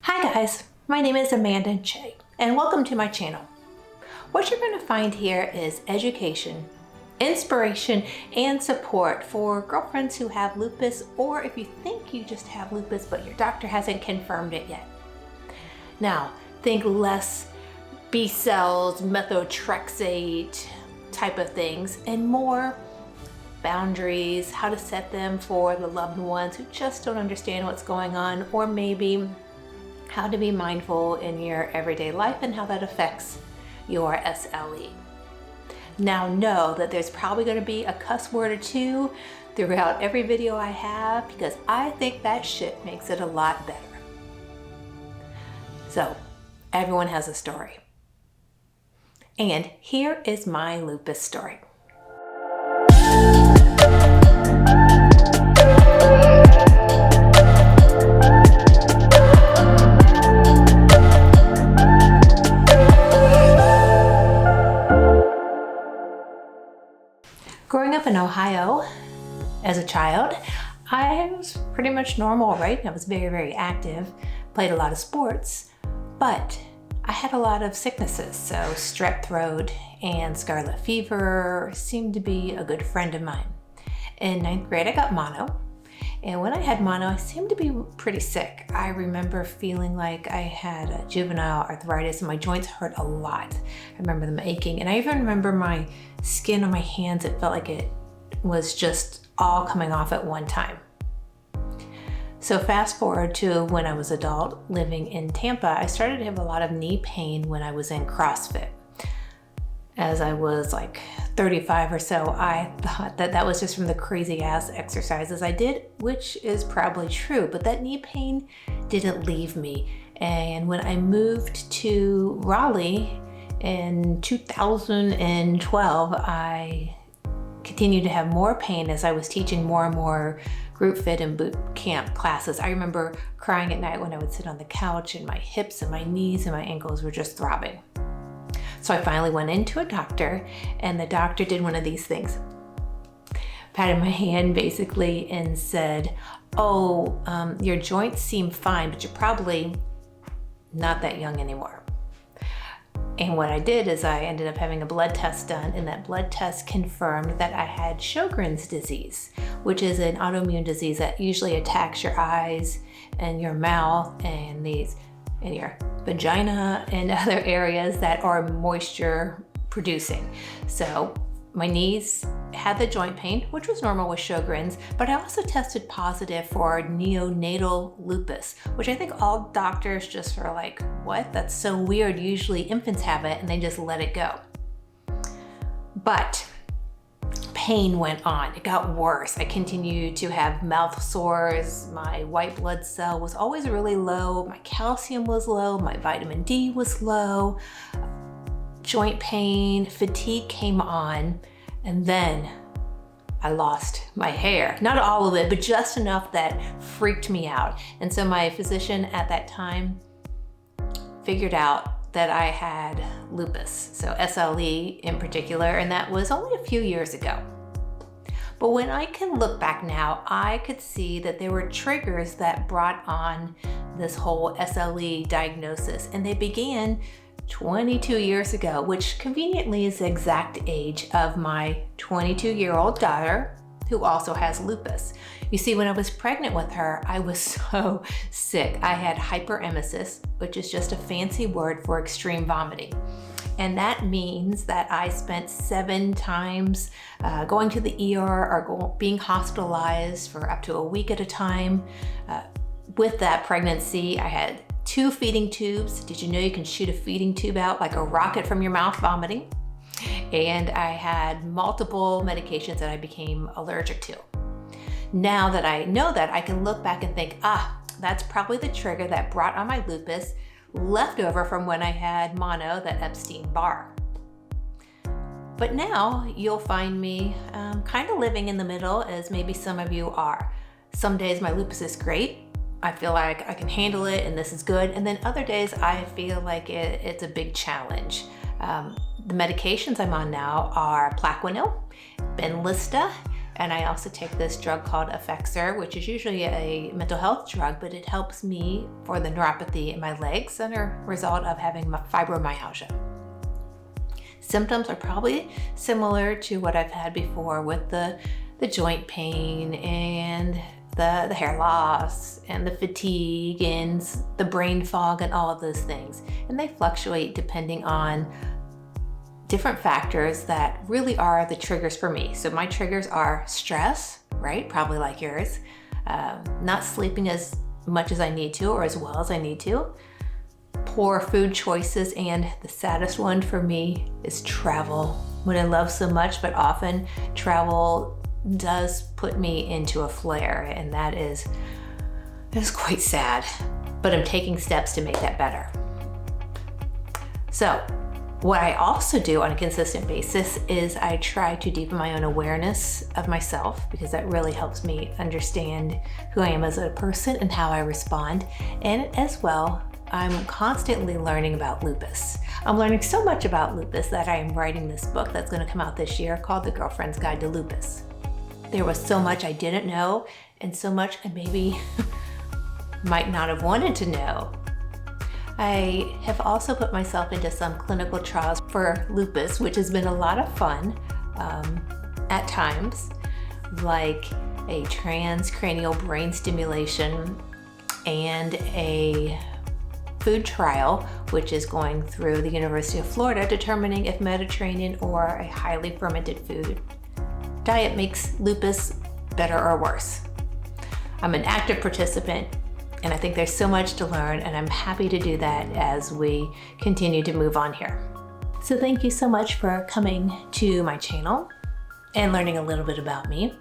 Hi guys, my name is amandachay and welcome to my channel. What you're going to find here is education, inspiration, and support for girlfriends who have lupus, or if you think you just have lupus but your doctor hasn't confirmed it yet. Now, think less B cells, methotrexate type of things, and more boundaries, how to set them for the loved ones who just don't understand what's going on, or maybe how to be mindful in your everyday life and how that affects your SLE. Now know that there's probably going to be a cuss word or two throughout every video I have, because I think that shit makes it a lot better. So, everyone has a story. And here is my lupus story. Growing up in Ohio as a child, I was pretty much normal, right? I was very, very active, played a lot of sports, but I had a lot of sicknesses. So strep throat and scarlet fever seemed to be a good friend of mine. In 9th grade, I got mono. And when I had mono, I seemed to be pretty sick. I remember feeling like I had a juvenile arthritis and my joints hurt a lot. I remember them aching. And I even remember my skin on my hands, it felt like it was just all coming off at one time. So fast forward to when I was adult living in Tampa, I started to have a lot of knee pain when I was in CrossFit. As I was like 35 or so, I thought that that was just from the crazy ass exercises I did, which is probably true, but that knee pain didn't leave me. And when I moved to Raleigh in 2012, I continued to have more pain as I was teaching more and more group fit and boot camp classes. I remember crying at night when I would sit on the couch and my hips and my knees and my ankles were just throbbing. So I finally went into a doctor, and the doctor did one of these things. Patted my hand basically and said, your joints seem fine, but you're probably not that young anymore. And what I did is I ended up having a blood test done, and that blood test confirmed that I had Sjogren's disease, which is an autoimmune disease that usually attacks your eyes and your mouth and your vagina and other areas that are moisture producing. So my knees had the joint pain, which was normal with Sjogren's, but I also tested positive for neonatal lupus, which I think all doctors just are like, what? That's so weird. Usually infants have it and they just let it go. But pain went on. It got worse. I continued to have mouth sores. My white blood cell was always really low. My calcium was low. My vitamin D was low. Joint pain, fatigue came on, and then I lost my hair. Not all of it, but just enough that freaked me out. And so my physician at that time figured out that I had lupus, so SLE in particular, and that was only a few years ago. But when I can look back now, I could see that there were triggers that brought on this whole SLE diagnosis, and they began 22 years ago, which conveniently is the exact age of my 22-year-old daughter, who also has lupus. You see, when I was pregnant with her, I was so sick. I had hyperemesis, which is just a fancy word for extreme vomiting. And that means that I spent 7 times going to the ER or being hospitalized for up to a week at a time. With that pregnancy, I had 2 feeding tubes. Did you know you can shoot a feeding tube out like a rocket from your mouth vomiting? And I had multiple medications that I became allergic to. Now that I know that, I can look back and think, that's probably the trigger that brought on my lupus, left over from when I had mono, that Epstein-Barr. But now you'll find me kind of living in the middle, as maybe some of you are. Some days my lupus is great. I feel like I can handle it and this is good. And then other days I feel like it's a big challenge. The medications I'm on now are Plaquenil, Benlysta, And I also take this drug called Effexor, which is usually a mental health drug, but it helps me for the neuropathy in my legs and a result of having fibromyalgia. Symptoms are probably similar to what I've had before with the joint pain and the hair loss and the fatigue and the brain fog and all of those things. And they fluctuate depending on different factors that really are the triggers for me. So my triggers are stress, right? Probably like yours. Not sleeping as much as I need to or as well as I need to. Poor food choices, and the saddest one for me is travel. What I love so much, but often travel does put me into a flare, and that is quite sad, but I'm taking steps to make that better. So what I also do on a consistent basis is I try to deepen my own awareness of myself, because that really helps me understand who I am as a person and how I respond. And as well, I'm constantly learning about lupus. I'm learning so much about lupus that I am writing this book that's going to come out this year called The Girlfriend's Guide to Lupus. There was so much I didn't know, and so much I maybe might not have wanted to know. I have also put myself into some clinical trials for lupus, which has been a lot of fun at times, like a transcranial brain stimulation and a food trial, which is going through the University of Florida, determining if Mediterranean or a highly fermented food diet makes lupus better or worse. I'm an active participant, and I think there's so much to learn, and I'm happy to do that as we continue to move on here. So thank you so much for coming to my channel and learning a little bit about me.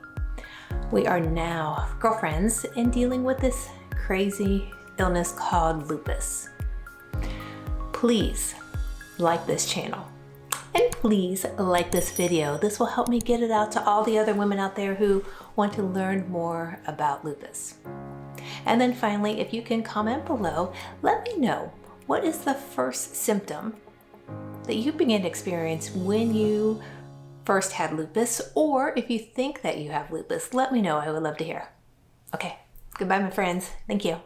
We are now girlfriends and dealing with this crazy illness called lupus. Please like this channel. And please like this video. This will help me get it out to all the other women out there who want to learn more about lupus. And then finally, if you can comment below, let me know, what is the first symptom that you began to experience when you first had lupus? Or if you think that you have lupus, let me know. I would love to hear. Okay, goodbye my friends. Thank you.